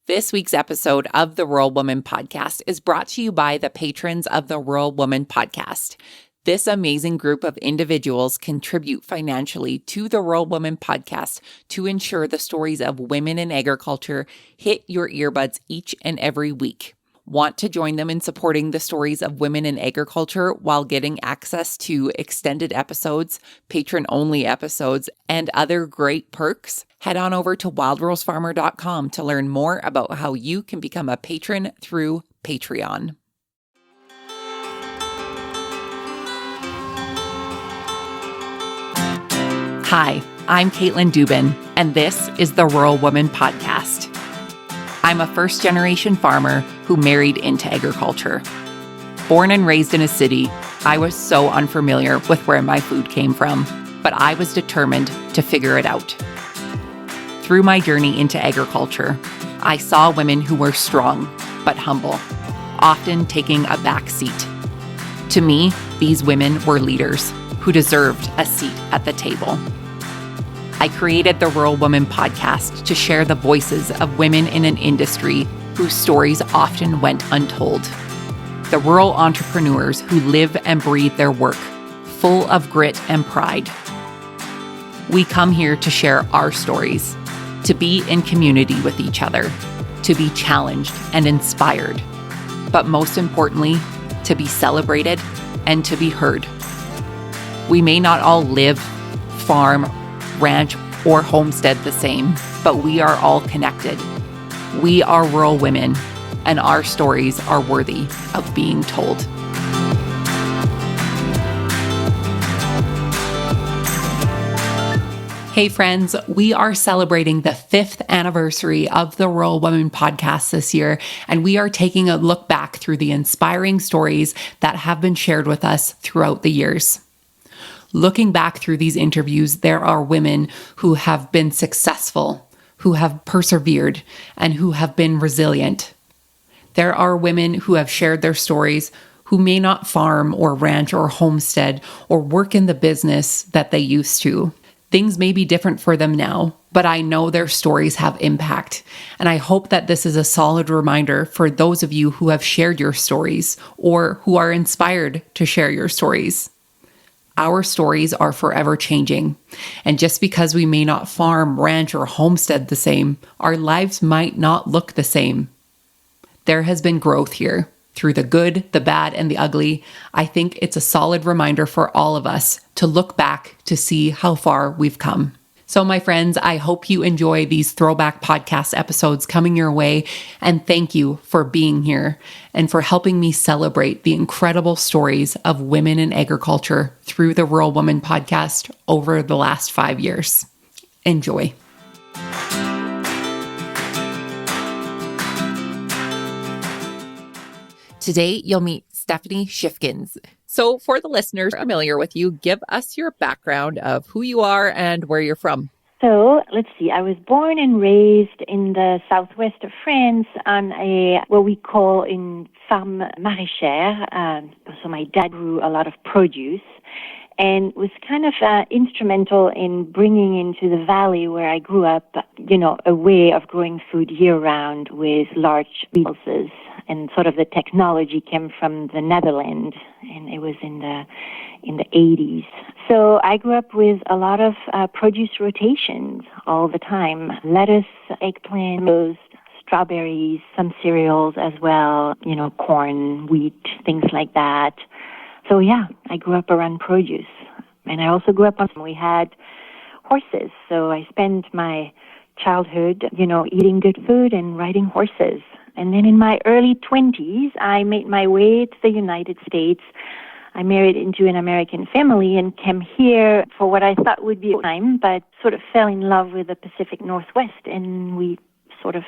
This week's episode of the Rural Woman Podcast is brought to you by the patrons of the Rural Woman Podcast. This amazing group of individuals contribute financially to the Rural Woman Podcast to ensure the stories of women in agriculture hit your earbuds each and every week. Want to join them in supporting the stories of women in agriculture while getting access to extended episodes, patron-only episodes, and other great perks? Head on over to wildrosefarmer.com to learn more about how you can become a patron through Patreon. Hi, I'm Caitlin Dubin, and this is the Rural Woman Podcast. I'm a first-generation farmer who married into agriculture. Born and raised in a city, I was so unfamiliar with where my food came from, but I was determined to figure it out. Through my journey into agriculture, I saw women who were strong but humble, often taking a back seat. To me, these women were leaders who deserved a seat at the table. I created the Rural Woman Podcast to share the voices of women in an industry whose stories often went untold. The rural entrepreneurs who live and breathe their work, full of grit and pride. We come here to share our stories, to be in community with each other, to be challenged and inspired, but most importantly, to be celebrated and to be heard. We may not all live, farm, ranch, or homestead the same, but we are all connected. We are rural women, and our stories are worthy of being told. Hey friends, we are celebrating the 5th anniversary of the Rural Women Podcast this year, and we are taking a look back through the inspiring stories that have been shared with us throughout the years. Looking back through these interviews, there are women who have been successful, who have persevered, and who have been resilient. There are women who have shared their stories who may not farm or ranch or homestead or work in the business that they used to. Things may be different for them now, but I know their stories have impact. And I hope that this is a solid reminder for those of you who have shared your stories or who are inspired to share your stories. Our stories are forever changing. And just because we may not farm, ranch, or homestead the same, our lives might not look the same. There has been growth here. Through the good, the bad, and the ugly, I think it's a solid reminder for all of us to look back to see how far we've come. So my friends, I hope you enjoy these throwback podcast episodes coming your way, and thank you for being here and for helping me celebrate the incredible stories of women in agriculture through the Rural Woman Podcast over the last 5 years. Enjoy. Today, you'll meet Stéphanie Schiffgens. So for the listeners familiar with you, give us your background of who you are and where you're from. So let's see. I was born and raised in the southwest of France on what we call in farm maraîchère. So my dad grew a lot of produce and was kind of instrumental in bringing into the valley where I grew up, a way of growing food year-round with large greenhouses. And sort of the technology came from the Netherlands, and it was in the 80s. So I grew up with a lot of produce rotations all the time: lettuce, eggplant, tomatoes, strawberries, some cereals as well, corn, wheat, things like that. So yeah, I grew up around produce. And I also grew up we had horses. So I spent my childhood, eating good food and riding horses. And then in my early 20s, I made my way to the United States. I married into an American family and came here for what I thought would be a time, but sort of fell in love with the Pacific Northwest, and we sort of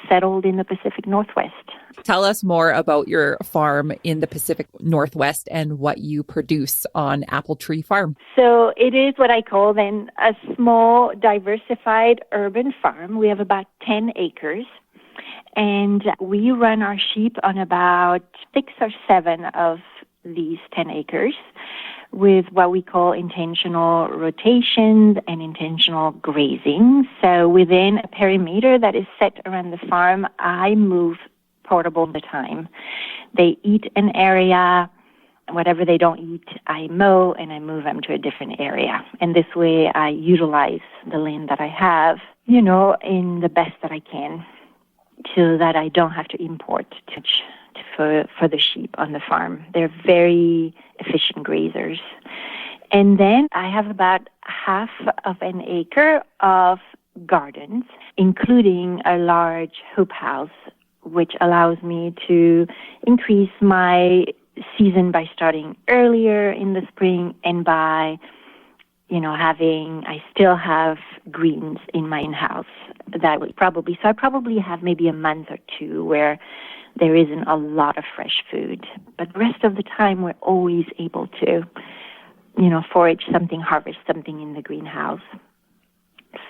settled in the Pacific Northwest. Tell us more about your farm in the Pacific Northwest and what you produce on Apple Tree Farm. So it is what I call then a small, diversified urban farm. We have about 10 acres. And we run our sheep on about 6 or 7 of these 10 acres. with what we call intentional rotations and intentional grazing. So within a perimeter that is set around the farm, I move portable all the time. They eat an area. Whatever they don't eat, I mow and I move them to a different area. And this way I utilize the land that I have, in the best that I can, so that I don't have to import too much for the sheep on the farm. They're very efficient grazers. And then I have about half of an acre of gardens, including a large hoop house, which allows me to increase my season by starting earlier in the spring and by, I still have greens in my in-house. So I probably have maybe a month or two where there isn't a lot of fresh food. But the rest of the time, we're always able to, forage something, harvest something in the greenhouse.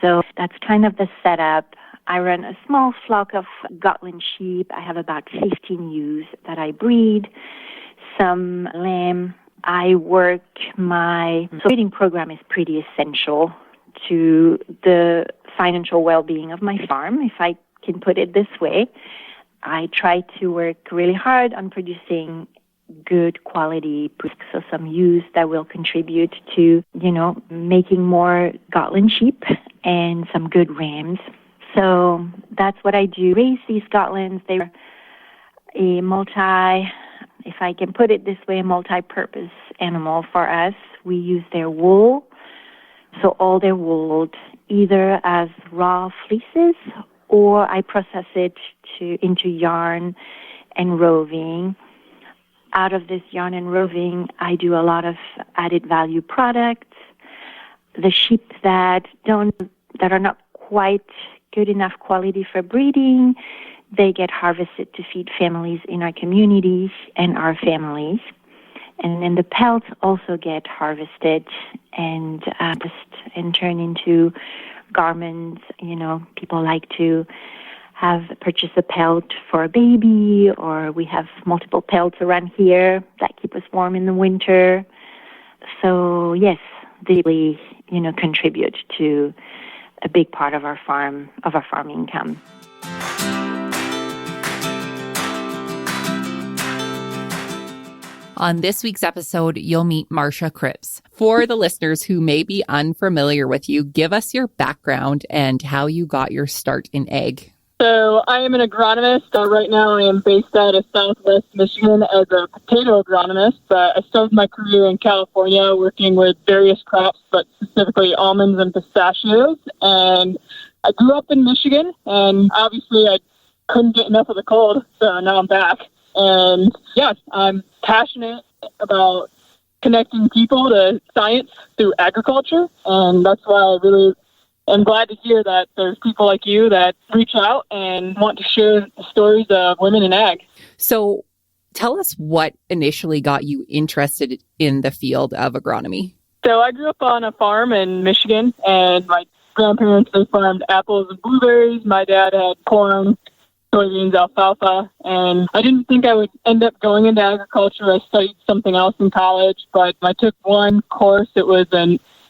So that's kind of the setup. I run a small flock of Gotland sheep. I have about 15 ewes that I breed, some lamb. My breeding program is pretty essential to the financial well-being of my farm, if I can put it this way. I try to work really hard on producing good quality products, so some ewes that will contribute to, making more Gotland sheep and some good rams. So that's what I do. Raise these Gotlands. They're if I can put it this way, a multi-purpose animal for us. We use their wool, so all their wool, either as raw fleeces or I process it into yarn and roving. Out of this yarn and roving, I do a lot of added value products. The sheep that are not quite good enough quality for breeding, they get harvested to feed families in our communities and our families. And then the pelts also get harvested and turn into garments. People like to purchase a pelt for a baby, or we have multiple pelts around here that keep us warm in the winter. So yes, they really, contribute to a big part of our farm income. On this week's episode, you'll meet Marcia Cripps. For the listeners who may be unfamiliar with you, give us your background and how you got your start in ag. So I am an agronomist. Right now I am based out of Southwest Michigan as a potato agronomist. I started my career in California working with various crops, but specifically almonds and pistachios. And I grew up in Michigan, and obviously I couldn't get enough of the cold, so now I'm back. And yeah, I'm passionate about connecting people to science through agriculture, and that's why I really am glad to hear that there's people like you that reach out and want to share the stories of women in ag. So tell us what initially got you interested in the field of agronomy. So I grew up on a farm in Michigan, and my grandparents, they farmed apples and blueberries. My dad had corn, soybeans, alfalfa, and I didn't think I would end up going into agriculture. I studied something else in college, but I took one course. It was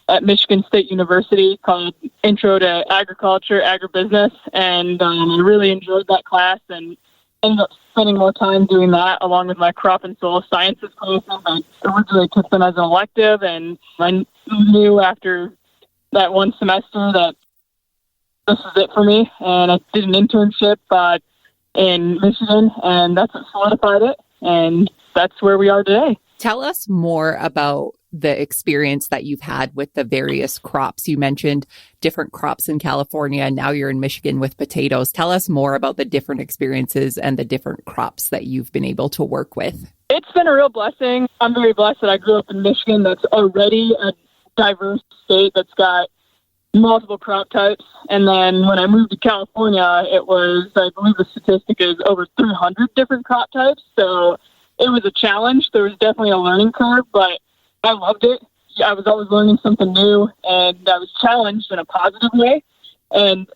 at Michigan State University called Intro to Agriculture, Agribusiness, and I really enjoyed that class and ended up spending more time doing that along with my crop and soil sciences classes. I originally took them as an elective, and I knew after that one semester that this was it for me, and I did an internship in Michigan, and that's what solidified it, and that's where we are today. Tell us more about the experience that you've had with the various crops. You mentioned different crops in California, and now you're in Michigan with potatoes. Tell us more about the different experiences and the different crops that you've been able to work with. It's been a real blessing. I'm very blessed that I grew up in Michigan. That's already a diverse state that's got multiple crop types. And then when I moved to California, it was, I believe the statistic is over 300 different crop types. So it was a challenge. There was definitely a learning curve, but I loved it. I was always learning something new, and I was challenged in a positive way. And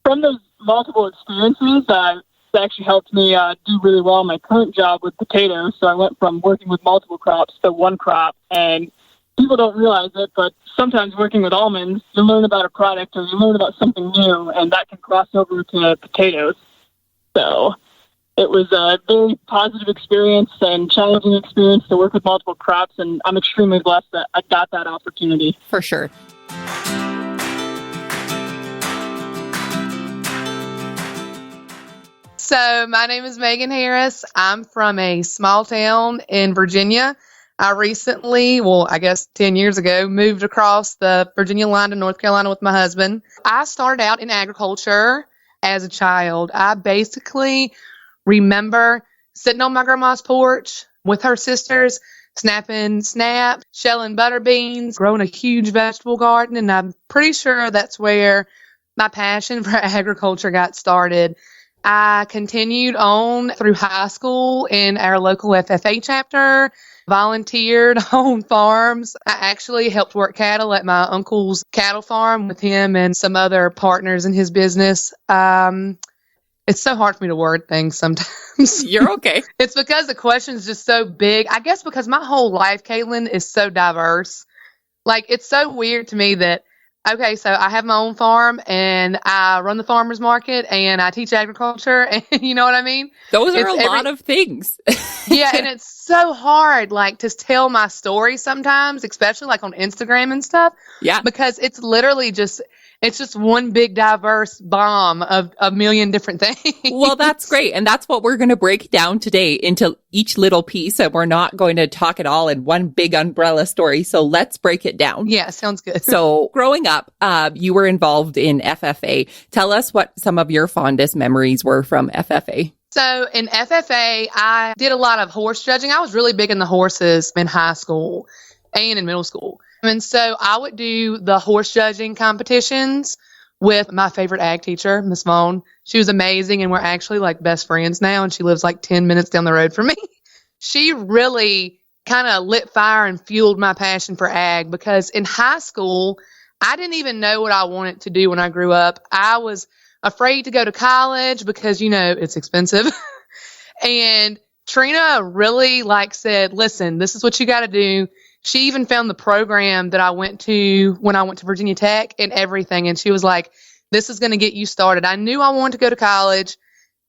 from those multiple experiences, that actually helped me do really well in my current job with potatoes. So I went from working with multiple crops to one crop, and people don't realize it, but sometimes working with almonds, you learn about a product or you learn about something new, and that can cross over to potatoes. So it was a very positive experience and challenging experience to work with multiple crops, and I'm extremely blessed that I got that opportunity. For sure. So my name is Megan Harris. I'm from a small town in Virginia. I recently, 10 years ago, moved across the Virginia line to North Carolina with my husband. I started out in agriculture as a child. I basically remember sitting on my grandma's porch with her sisters, snapping snap, shelling butter beans, growing a huge vegetable garden, and I'm pretty sure that's where my passion for agriculture got started. I continued on through high school in our local FFA chapter, volunteered on farms. I actually helped work cattle at my uncle's cattle farm with him and some other partners in his business. It's so hard for me to word things sometimes. You're okay. It's because the question's just so big. I guess because my whole life, Caitlin, is so diverse. Like, it's so weird to me that, okay, so I have my own farm and I run the farmer's market and I teach agriculture. And you know what I mean? Those are a lot of things. Yeah, and it's so hard, like, to tell my story sometimes, especially like on Instagram and stuff. Yeah. Because it's literally just, it's just one big diverse bomb of a million different things. Well, that's great. And that's what we're going to break down today into each little piece. And we're not going to talk it all in one big umbrella story. So let's break it down. Yeah, sounds good. So growing up, you were involved in FFA. Tell us what some of your fondest memories were from FFA. So in FFA, I did a lot of horse judging. I was really big in the horses in high school and in middle school. And so I would do the horse judging competitions with my favorite ag teacher, Miss Vaughn. She was amazing, and we're actually like best friends now, and she lives like 10 minutes down the road from me. She really kind of lit fire and fueled my passion for ag, because in high school, I didn't even know what I wanted to do when I grew up. I was afraid to go to college because, you know, it's expensive. And Trina really said, listen, this is what you got to do. She even found the program that I went to when I went to Virginia Tech and everything. And she was like, this is going to get you started. I knew I wanted to go to college.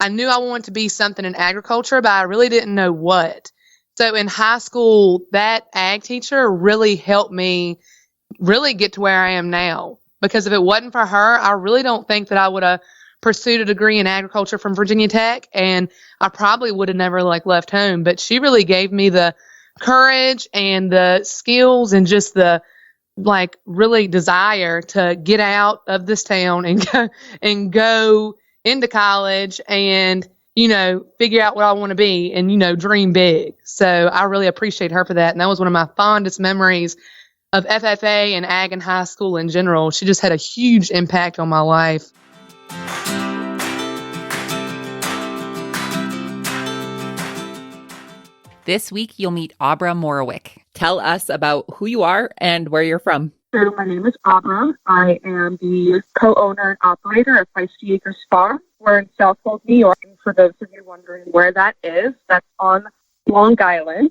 I knew I wanted to be something in agriculture, but I really didn't know what. So in high school, that ag teacher really helped me really get to where I am now. Because if it wasn't for her, I really don't think that I would have pursued a degree in agriculture from Virginia Tech. And I probably would have never left home. But she really gave me the courage and the skills and just the really desire to get out of this town and go into college and, you know, figure out what I want to be and, you know, dream big. So I really appreciate her for that. And that was one of my fondest memories of FFA and ag in high school in general. She just had a huge impact on my life. This week, you'll meet Abra Morawiec. Tell us about who you are and where you're from. So my name is Abra. I am the co-owner and operator of 50 Acres Farm. We're in Southfield, New York. And for those of you wondering where that is, that's on Long Island,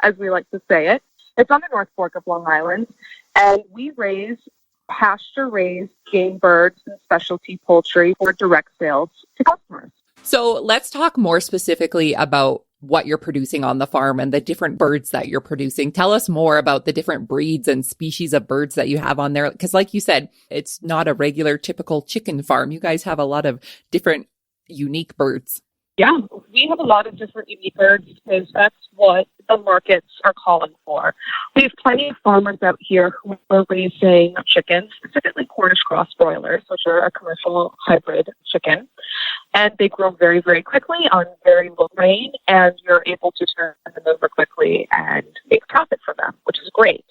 as we like to say it. It's on the North Fork of Long Island. And we raise pasture-raised game birds and specialty poultry for direct sales to customers. So let's talk more specifically about what you're producing on the farm and the different birds that you're producing. Tell us more about the different breeds and species of birds that you have on there. Because like you said, it's not a regular typical chicken farm. You guys have a lot of different unique birds. Yeah, we have a lot of different unique birds because that's what the markets are calling for. We have plenty of farmers out here who are raising chickens, specifically Cornish cross broilers, which are a commercial hybrid chicken. And they grow very, very quickly on very low rain, and you're able to turn them over quickly and make profit from them, which is great.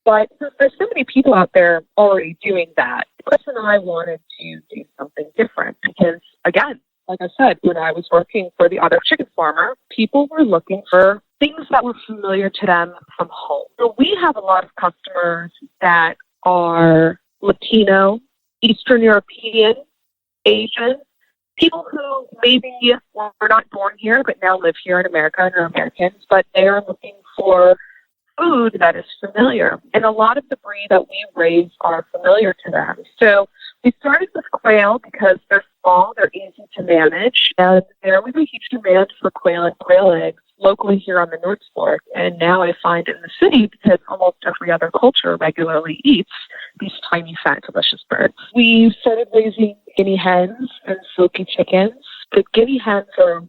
But there's so many people out there already doing that. Chris and I wanted to do something different because, again, like I said, when I was working for the other chicken farmer, people were looking for things that were familiar to them from home. So we have a lot of customers that are Latino, Eastern European, Asian, people who maybe were not born here but now live here in America and are Americans, but they are looking for food that is familiar. And a lot of the breed that we raise are familiar to them. So we started with quail because they're small, they're easy to manage, and there was a huge demand for quail and quail eggs locally here on the North Fork. And now I find in the city, because almost every other culture regularly eats these tiny, fat, delicious birds. We started raising guinea hens and silky chickens. The guinea hens are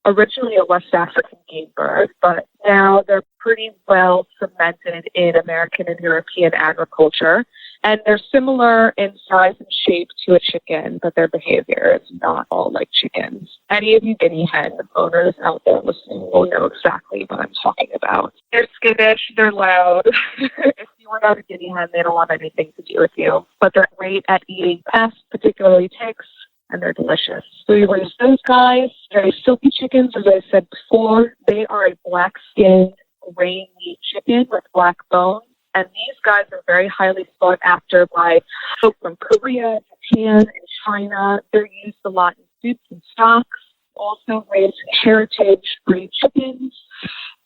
originally a West African game bird, but now they're pretty well cemented in American and European agriculture. And they're similar in size and shape to a chicken, but their behavior is not all like chickens. Any of you guinea hen owners out there listening will know exactly what I'm talking about. They're skittish, they're loud. If you are not a guinea hen, they don't want anything to do with you. But they're great at eating pests, particularly ticks, and they're delicious. So we raise those guys. Very silky chickens, as I said before. They are a black-skinned, gray meat chicken with black bones. And these guys are very highly sought after by folk from Korea, Japan, and China. They're used a lot in soups and stocks. Also raise heritage breed chickens.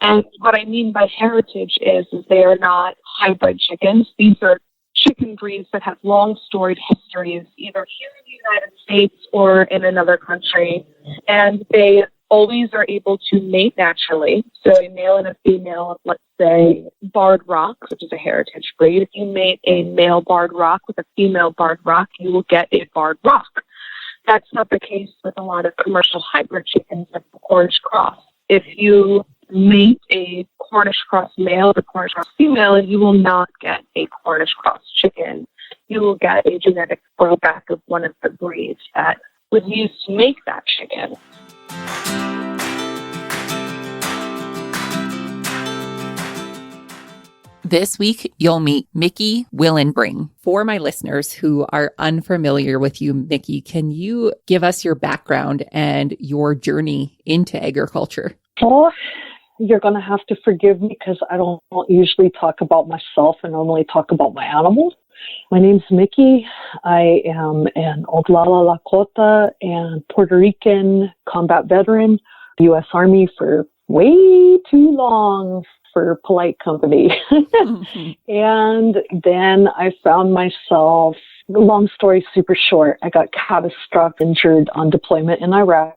And what I mean by heritage is they are not hybrid chickens. These are chicken breeds that have long storied histories, either here in the United States or in another country. And they always are able to mate naturally. So a male and a female, let's say barred rock, which is a heritage breed. If you mate a male barred rock with a female barred rock, you will get a barred rock. That's not the case with a lot of commercial hybrid chickens like the Cornish cross. If you mate a Cornish cross male with a Cornish cross female, you will not get a Cornish cross chicken. You will get a genetic throwback of one of the breeds that was used to make that chicken. This week, you'll meet Mickey Willenbring. For my listeners who are unfamiliar with you, Mickey, can you give us your background and your journey into agriculture? Oh, you're going to have to forgive me because I don't usually talk about myself. I normally talk about my animals. My name's Mickey. I am an Oglala Lakota and Puerto Rican combat veteran, U.S. Army for way too long for polite company. And then I found myself, long story super short, I got catastrophic injured on deployment in Iraq.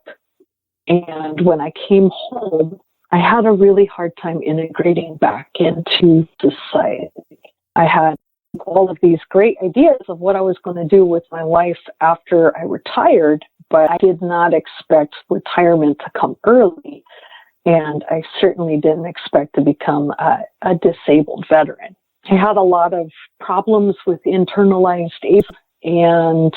And when I came home, I had a really hard time integrating back into society. I had all of these great ideas of what I was going to do with my life after I retired, but I did not expect retirement to come early. And I certainly didn't expect to become a disabled veteran. I had a lot of problems with internalized age and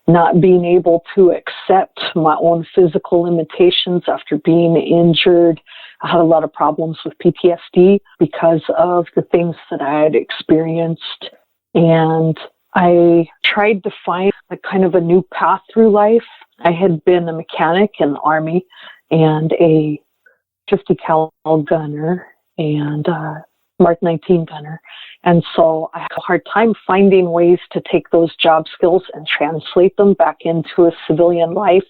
not being able to accept my own physical limitations after being injured. I had a lot of problems with PTSD because of the things that I had experienced. And I tried to find a kind of a new path through life. I had been a mechanic in the Army and a 50 cal gunner and Mark 19 gunner. And so I had a hard time finding ways to take those job skills and translate them back into a civilian life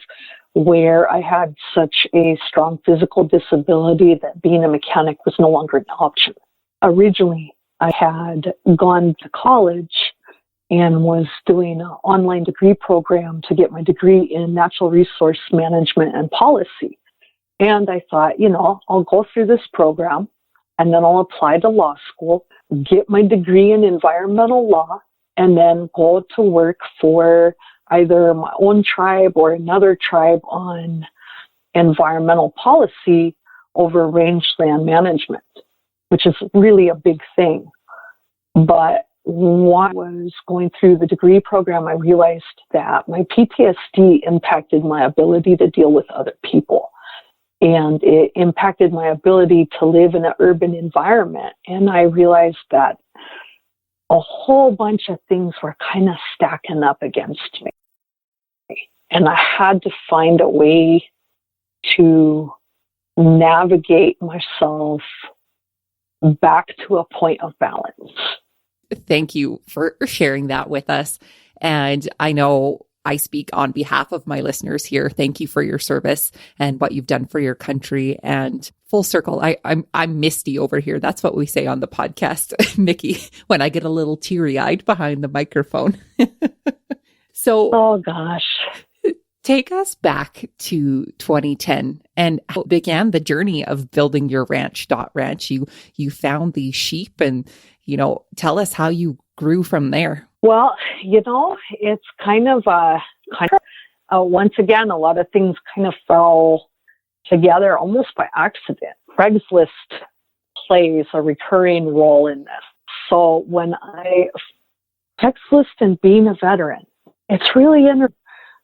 where I had such a strong physical disability that being a mechanic was no longer an option. Originally, I had gone to college and was doing an online degree program to get my degree in natural resource management and policy. And I thought, I'll go through this program and then I'll apply to law school, get my degree in environmental law, and then go to work for either my own tribe or another tribe on environmental policy over rangeland management, which is really a big thing. But while I was going through the degree program, I realized that my PTSD impacted my ability to deal with other people. And it impacted my ability to live in an urban environment. And I realized that a whole bunch of things were kind of stacking up against me. And I had to find a way to navigate myself back to a point of balance. Thank you for sharing that with us. And I know I speak on behalf of my listeners here. Thank you for your service and what you've done for your country. And full circle, I'm misty over here. That's what we say on the podcast, Mickey, when I get a little teary-eyed behind the microphone. So, oh gosh. Take us back to 2010 and how began the journey of building your ranch, Dot Ranch. You found these sheep and, tell us how you grew from there. Well, it's kind of once again, a lot of things kind of fell together almost by accident. Craigslist plays a recurring role in this. So when I Craigslist and being a veteran, it's really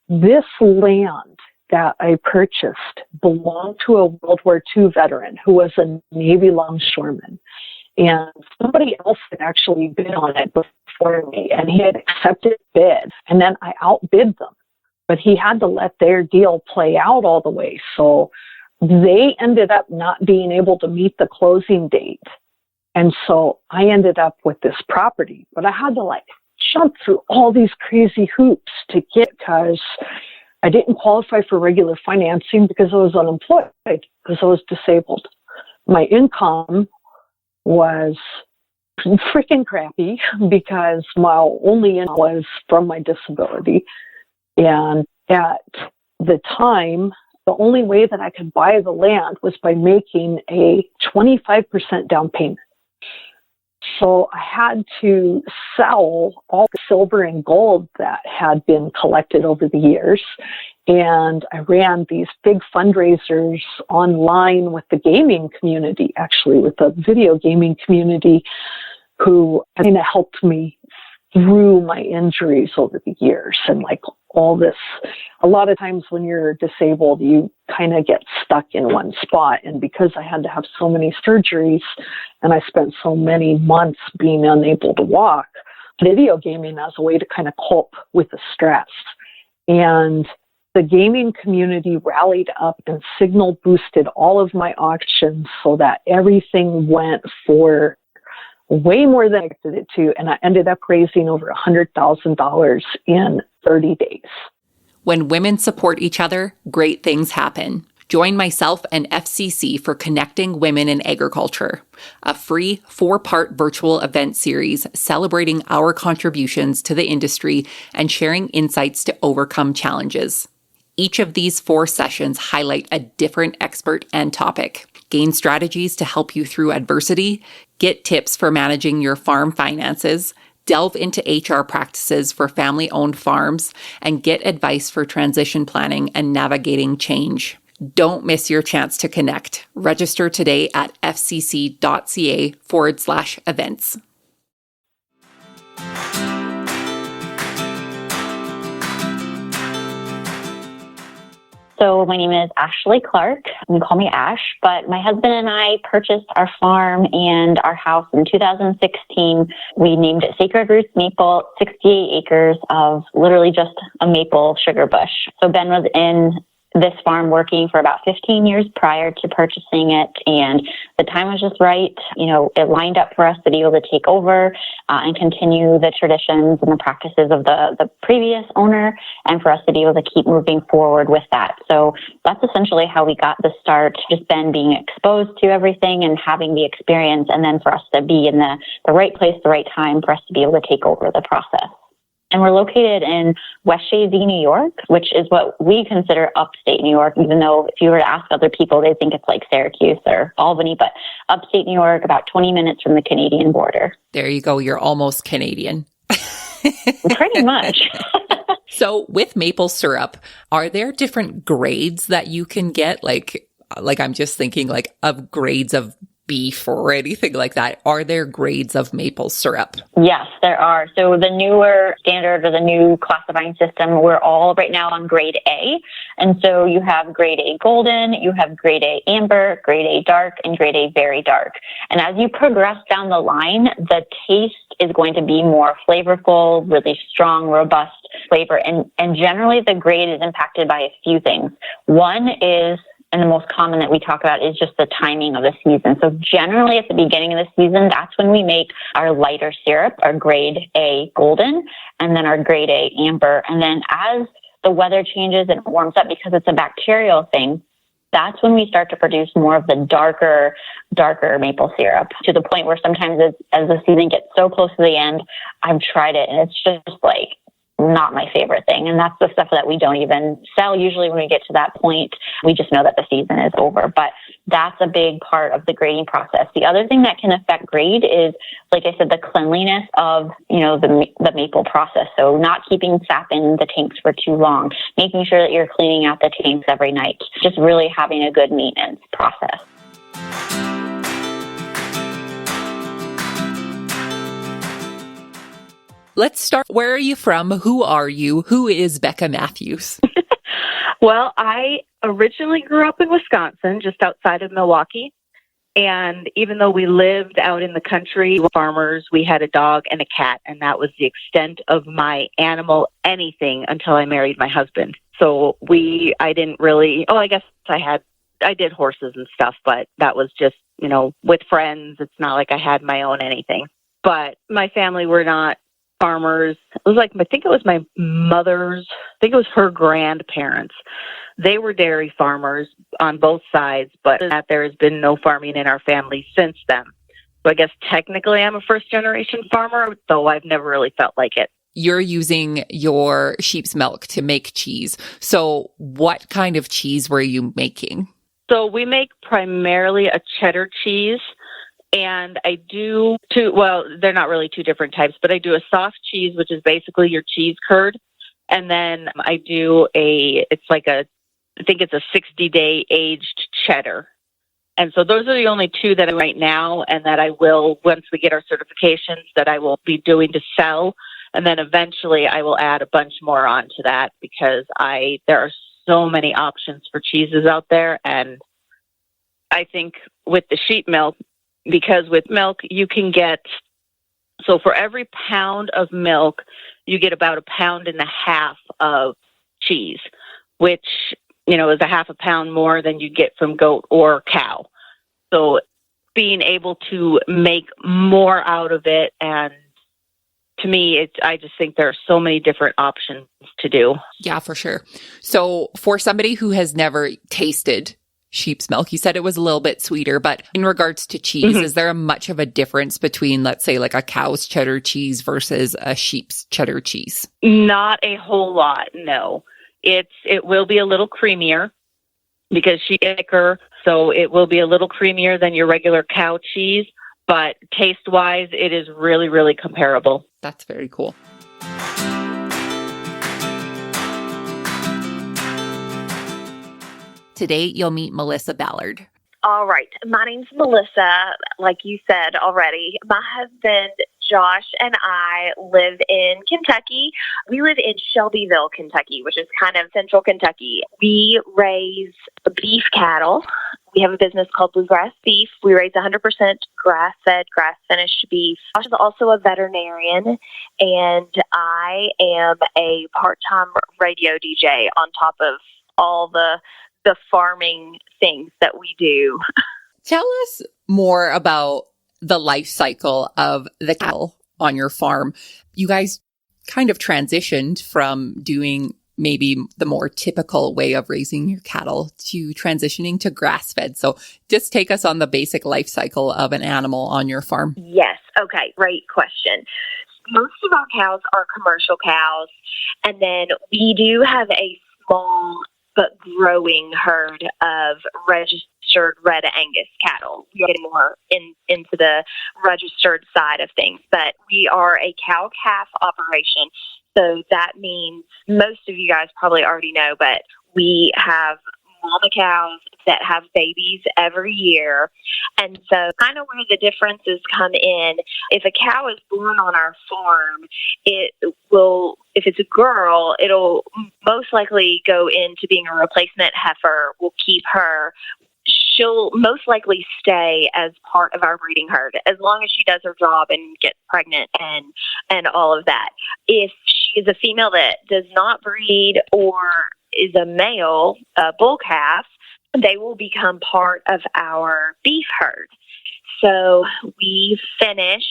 this land that I purchased belonged to a World War II veteran who was a Navy longshoreman. And somebody else had actually bid on it before me, and he had accepted bid. And then I outbid them. But he had to let their deal play out all the way. So they ended up not being able to meet the closing date. And so I ended up with this property. But I had to jump through all these crazy hoops to get, because I didn't qualify for regular financing because I was unemployed, because I was disabled. My income was freaking crappy because my only income was from my disability. And at the time, the only way that I could buy the land was by making a 25% down payment. So I had to sell all the silver and gold that had been collected over the years. And I ran these big fundraisers online with the gaming community, actually with the video gaming community, who kind of helped me through my injuries over the years. And all this, a lot of times when you're disabled, you kind of get stuck in one spot. And because I had to have so many surgeries and I spent so many months being unable to walk, video gaming as a way to kind of cope with the stress. And the gaming community rallied up and signal boosted all of my auctions so that everything went for way more than I expected it to. And I ended up raising over $100,000 in 30 days. When women support each other, great things happen. Join myself and FCC for Connecting Women in Agriculture, a free 4-part virtual event series celebrating our contributions to the industry and sharing insights to overcome challenges. Each of these 4 sessions highlight a different expert and topic. Gain strategies to help you through adversity, get tips for managing your farm finances, delve into HR practices for family-owned farms, and get advice for transition planning and navigating change. Don't miss your chance to connect. Register today at fcc.ca/events. So my name is Ashley Clark. You can call me Ash, but my husband and I purchased our farm and our house in 2016. We named it Sacred Roots Maple, 68 acres of literally just a maple sugar bush. So Ben was in this farm working for about 15 years prior to purchasing it, and the time was just right. It lined up for us to be able to take over and continue the traditions and the practices of the previous owner, and for us to be able to keep moving forward with that. So that's essentially how we got the start, just Ben being exposed to everything and having the experience, and then for us to be in the right place, the right time for us to be able to take over the process. And we're located in West Shazy, New York, which is what we consider upstate New York, even though if you were to ask other people, they think it's like Syracuse or Albany, but upstate New York, about 20 minutes from the Canadian border. There you go. You're almost Canadian. Pretty much. So with maple syrup, are there different grades that you can get? Like I'm just thinking of grades of beef or anything like that. Are there grades of maple syrup? Yes, there are. So the newer standard or the new classifying system, we're all right now on grade A. And so you have grade A golden, you have grade A amber, grade A dark, and grade A very dark. And as you progress down the line, the taste is going to be more flavorful, really strong, robust flavor. And generally the grade is impacted by a few things. One is and the most common that we talk about is just the timing of the season. So generally at the beginning of the season, that's when we make our lighter syrup, our grade A golden, and then our grade A amber. And then as the weather changes and it warms up, because it's a bacterial thing, that's when we start to produce more of the darker maple syrup, to the point where sometimes as the season gets so close to the end, I've tried it and it's just like not my favorite thing. And that's the stuff that we don't even sell. Usually when we get to that point, we just know that the season is over. But that's a big part of the grading process. The other thing that can affect grade is, like I said, the cleanliness of, the maple process. So not keeping sap in the tanks for too long, making sure that you're cleaning out the tanks every night, just really having a good maintenance process. Let's start. Where are you from? Who are you? Who is Becca Matthews? Well, I originally grew up in Wisconsin, just outside of Milwaukee. And even though we lived out in the country, farmers, we had a dog and a cat, and that was the extent of my animal anything until I married my husband. So I didn't really, I guess I did horses and stuff, but that was just, with friends. It's not like I had my own anything. But my family were not farmers. It was like, I think it was my mother's, it was her grandparents. They were dairy farmers on both sides, but that there has been no farming in our family since then. So I guess technically I'm a first generation farmer, though I've never really felt like it. You're using your sheep's milk to make cheese. So what kind of cheese were you making? So we make primarily a cheddar cheese. And I do they're not really two different types, but I do a soft cheese, which is basically your cheese curd. And then I do I think it's a 60-day aged cheddar. And so those are the only two that I right now, and that I will, once we get our certifications, that I will be doing to sell. And then eventually I will add a bunch more onto that, because there are so many options for cheeses out there. And I think with the sheep milk, because with milk, you can get, so for every pound of milk, you get about 1.5 pounds of cheese, which, is a half a pound more than you get from goat or cow. So being able to make more out of it, and to me, I just think there are so many different options to do. Yeah, for sure. So for somebody who has never tasted sheep's milk, you said it was a little bit sweeter, but in regards to cheese, is there much of a difference between, let's say, like a cow's cheddar cheese versus a sheep's cheddar cheese? Not a whole lot, no. It will be a little creamier because she's thicker, so it will be a little creamier than your regular cow cheese, but taste-wise, it is really, really comparable. That's very cool. Today, you'll meet Melissa Ballard. All right. My name's Melissa, like you said already. My husband, Josh, and I live in Kentucky. We live in Shelbyville, Kentucky, which is kind of central Kentucky. We raise beef cattle. We have a business called Bluegrass Beef. We raise 100% grass-fed, grass-finished beef. Josh is also a veterinarian, and I am a part-time radio DJ on top of all the farming things that we do. Tell us more about the life cycle of the cattle on your farm. You guys kind of transitioned from doing maybe the more typical way of raising your cattle to transitioning to grass-fed. So just take us on the basic life cycle of an animal on your farm. Yes. Okay. Great question. Most of our cows are commercial cows, and then we do have a small but growing herd of registered red Angus cattle. We're getting more into the registered side of things, but we are a cow-calf operation. So that means most of you guys probably already know, but we have mama cows that have babies every year. And so kind of where the differences come in, if a cow is born on our farm, it will, if it's a girl, it'll most likely go into being a replacement heifer. We'll keep her. She'll most likely stay as part of our breeding herd as long as she does her job and gets pregnant and all of that. If she is a female that does not breed or is a male, a bull calf, they will become part of our beef herd. So we finish,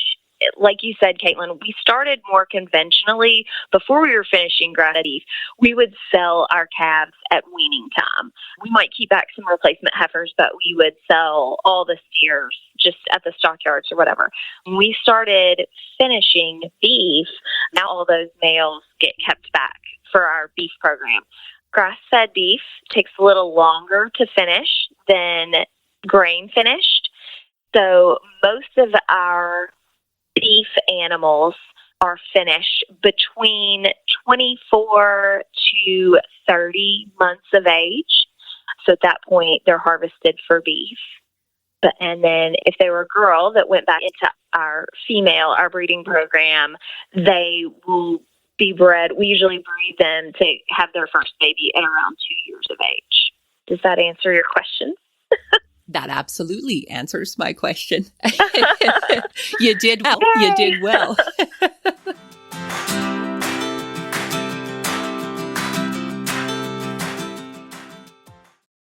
like you said, Caitlin, we started more conventionally. Before we were finishing ground beef, we would sell our calves at weaning time. We might keep back some replacement heifers, but we would sell all the steers just at the stockyards or whatever. When we started finishing beef, now all those males get kept back for our beef program. Grass-fed beef takes a little longer to finish than grain finished. So most of our beef animals are finished between 24 to 30 months of age. So at that point, they're harvested for beef. And then if they were a girl that went back into our breeding program, they will be bred. We usually breed them to have their first baby at around 2 years of age. Does that answer your question? That absolutely answers my question. You did well. Yay! You did well.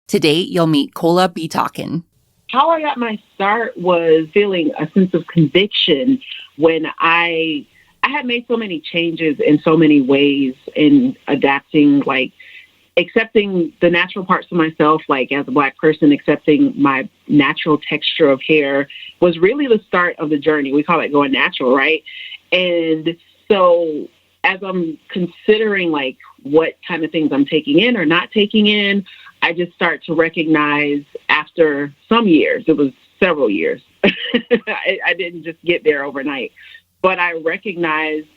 Today, you'll meet Colah B. Tawkin. How I got my start was feeling a sense of conviction when I had made so many changes in so many ways in adapting, like accepting the natural parts of myself, like as a Black person, accepting my natural texture of hair was really the start of the journey. We call it going natural, right? And so as I'm considering like what kind of things I'm taking in or not taking in, I just start to recognize after some years, it was several years, I didn't just get there overnight, but I recognized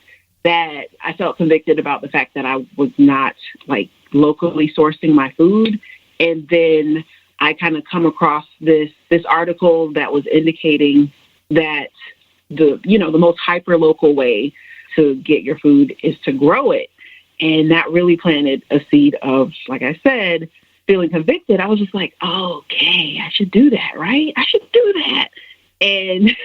that I felt convicted about the fact that I was not like locally sourcing my food. And then I kind of come across this article that was indicating that the most hyper local way to get your food is to grow it. And that really planted a seed of, like I said, feeling convicted. I was just like, oh, okay, I should do that, right? I should do that. And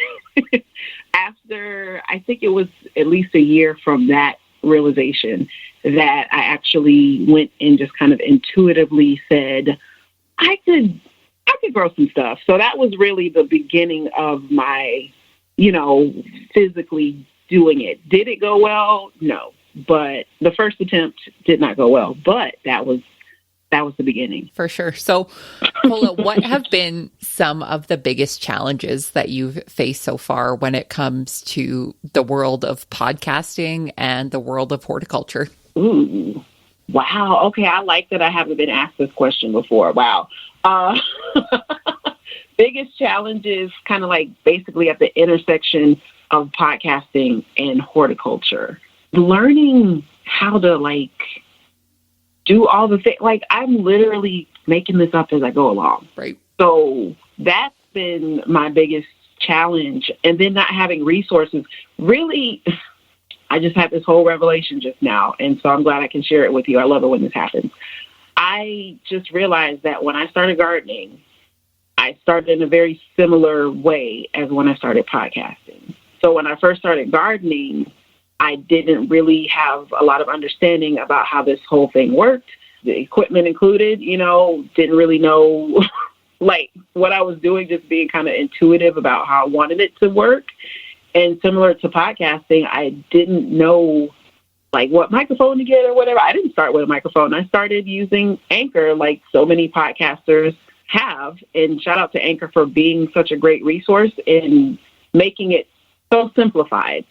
after, I think it was at least a year from that realization, that I actually went and just kind of intuitively said, I could grow some stuff. So that was really the beginning of my, physically doing it. Did it go well? No. But the first attempt did not go well. But that was the beginning. For sure. So, Colah, what have been some of the biggest challenges that you've faced so far when it comes to the world of podcasting and the world of horticulture? Ooh, wow. Okay, I like that I haven't been asked this question before. Wow. Biggest challenges kind of like basically at the intersection of podcasting and horticulture. Learning how to like do all the things. Like I'm literally making this up as I go along. Right. So that's been my biggest challenge. And then not having resources. Really, I just had this whole revelation just now. And so I'm glad I can share it with you. I love it when this happens. I just realized that when I started gardening, I started in a very similar way as when I started podcasting. So when I first started gardening, I didn't really have a lot of understanding about how this whole thing worked, the equipment included, didn't really know like what I was doing, just being kind of intuitive about how I wanted it to work. And similar to podcasting, I didn't know like what microphone to get or whatever. I didn't start with a microphone. I started using Anchor like so many podcasters have. And shout out to Anchor for being such a great resource in making it so simplified.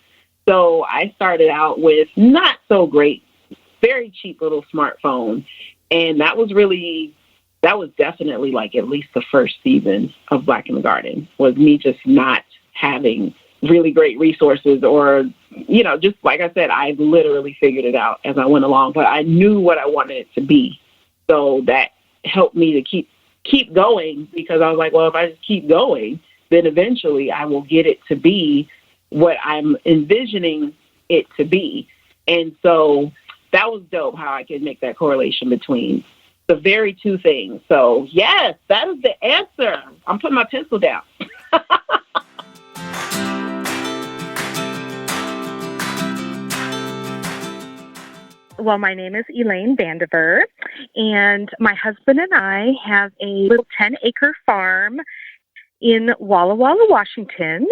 So I started out with not so great, very cheap little smartphone. And that was definitely like at least the first season of Black in the Garden was me just not having really great resources or, just like I said, I literally figured it out as I went along, but I knew what I wanted it to be. So that helped me to keep going because I was like, well, if I just keep going, then eventually I will get it to be what I'm envisioning it to be. And so that was dope how I could make that correlation between the very two things. So yes, that is the answer. I'm putting my pencil down. Well, my name is Elaine Vandiver, and my husband and I have a little 10-acre farm in Walla Walla, Washington,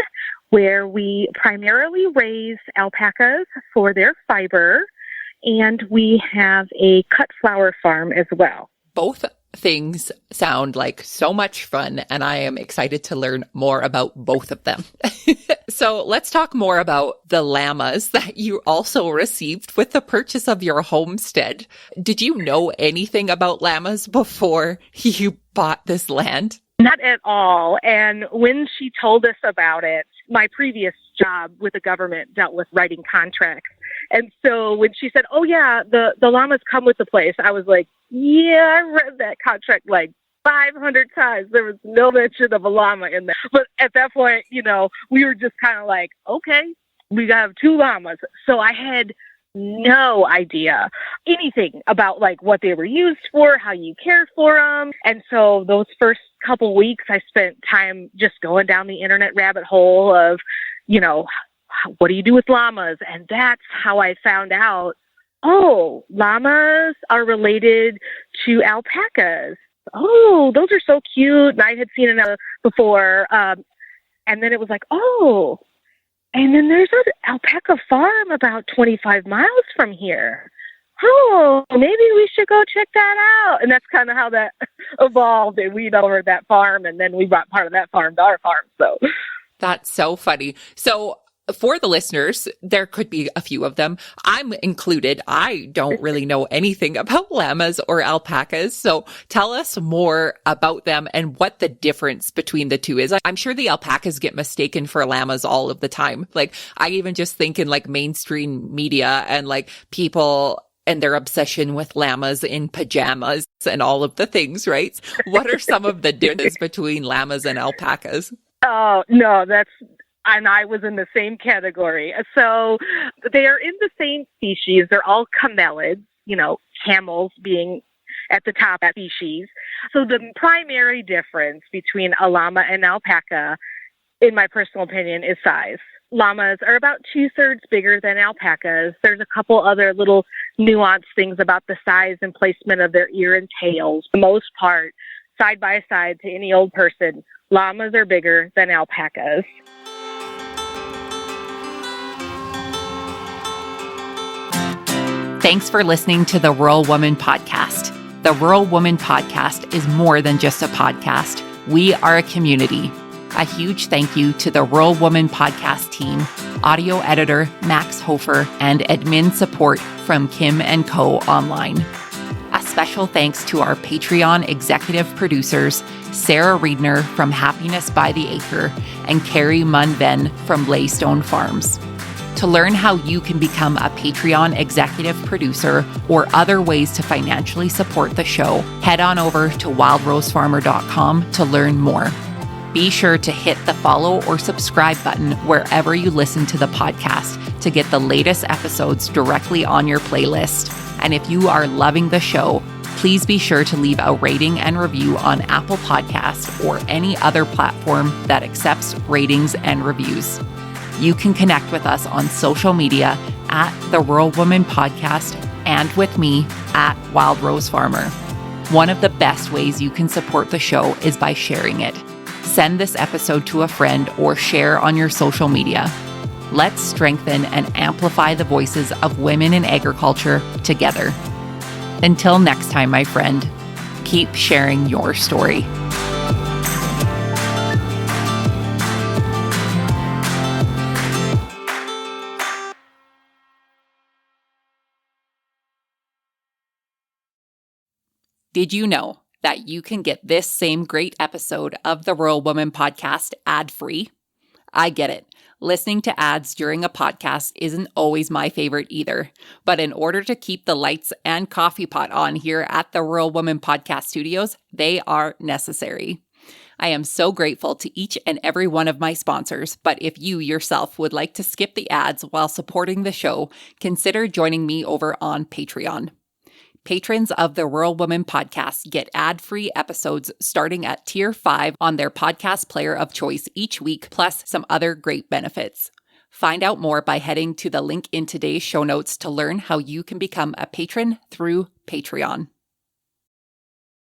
where we primarily raise alpacas for their fiber, and we have a cut flower farm as well. Both things sound like so much fun, and I am excited to learn more about both of them. So let's talk more about the llamas that you also received with the purchase of your homestead. Did you know anything about llamas before you bought this land? Not at all. And when she told us about it, my previous job with the government dealt with writing contracts. And so when she said, oh, yeah, the llamas come with the place, I was like, yeah, I read that contract like 500 times. There was no mention of a llama in there. But at that point, we were just kind of like, okay, we have 2 llamas. So I had no idea anything about like what they were used for, how you cared for them. And so those first couple weeks, I spent time just going down the internet rabbit hole of, what do you do with llamas? And that's how I found out, oh, llamas are related to alpacas. Oh, those are so cute. And I had seen another before. And then it was like, oh, and then there's an alpaca farm about 25 miles from here. Oh, maybe we should go check that out. And that's kind of how that evolved. And we went over that farm, and then we brought part of that farm to our farm. So that's so funny. So for the listeners, there could be a few of them. I'm included. I don't really know anything about llamas or alpacas. So tell us more about them and what the difference between the two is. I'm sure the alpacas get mistaken for llamas all of the time. Like, I even just think in like mainstream media and like people and their obsession with llamas in pajamas and all of the things, right? What are some of the differences between llamas and alpacas? Oh, no, and I was in the same category. So they are in the same species. They're all camelids, camels being at the top of species. So the primary difference between a llama and alpaca, in my personal opinion, is size. Llamas are about 2/3 bigger than alpacas. There's a couple other little nuanced things about the size and placement of their ear and tails. For the most part, side by side to any old person, llamas are bigger than alpacas. Thanks for listening to the Rural Woman Podcast. The Rural Woman Podcast is more than just a podcast. We are a community. A huge thank you to the Rural Woman Podcast team, audio editor Max Hofer, and admin support from Kim & Co. Online. A special thanks to our Patreon executive producers, Sarah Riedner from Happiness by the Acre and Carrie Munven from Laystone Farms. To learn how you can become a Patreon executive producer or other ways to financially support the show, head on over to wildrosefarmer.com to learn more. Be sure to hit the follow or subscribe button wherever you listen to the podcast to get the latest episodes directly on your playlist. And if you are loving the show, please be sure to leave a rating and review on Apple Podcasts or any other platform that accepts ratings and reviews. You can connect with us on social media at The Rural Woman Podcast and with me at Wild Rose Farmer. One of the best ways you can support the show is by sharing it. Send this episode to a friend or share on your social media. Let's strengthen and amplify the voices of women in agriculture together. Until next time, my friend, keep sharing your story. Did you know that you can get this same great episode of the Rural Woman Podcast ad-free? I get it. Listening to ads during a podcast isn't always my favorite either. But in order to keep the lights and coffee pot on here at the Rural Woman Podcast Studios, they are necessary. I am so grateful to each and every one of my sponsors, but if you yourself would like to skip the ads while supporting the show, consider joining me over on Patreon. Patrons of the Rural Woman Podcast get ad-free episodes starting at Tier 5 on their podcast player of choice each week, plus some other great benefits. Find out more by heading to the link in today's show notes to learn how you can become a patron through Patreon.